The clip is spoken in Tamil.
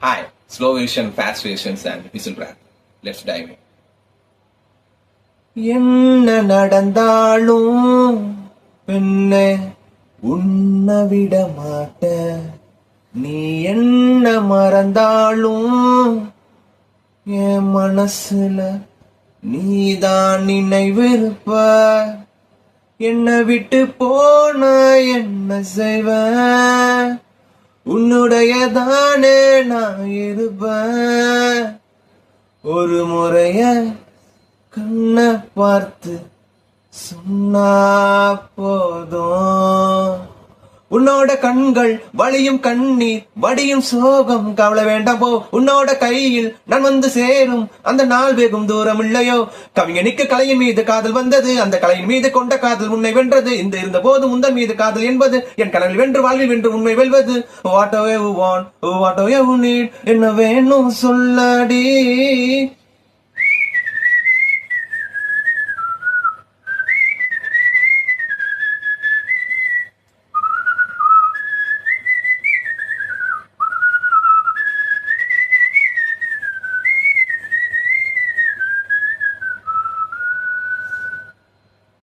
Hi, slow version, fast versions and whistle rap. Let's dive in. என்ன நடந்தாலும் பெண்ணே உன்னை விட மாட்ட, நீ என்ன மறந்தாலும் என் மனசுல நீதான் நினைவிருப்ப. என்னை விட்டு போன என்ன செய்வ, உன்னுடையதானே நான் இருப்பேன். ஒரு முறைய கண்ண பார்த்து சொன்னா போதும், உன்னோட கண்கள் வழியும் கண்ணீர் வடியும் சோகம் கவலை வேண்டாம் போ. உன்னோட கையில் நான் வந்து சேரும் அந்த நாள் வெகும் தூரம் இல்லையோ. கவிஞனுக்கு கலையின் மீது காதல் வந்தது, அந்த கலையின் மீது கொண்ட காதல் உன்னை வென்றது. இந்த இருந்த போது முந்தன் மீது காதல் என்பது என் கனவில் வென்று வாழ்வில் வென்று உண்மை வெல்வது. What ever you want, what ever you need, என்ன வேணும் சொல்லடி.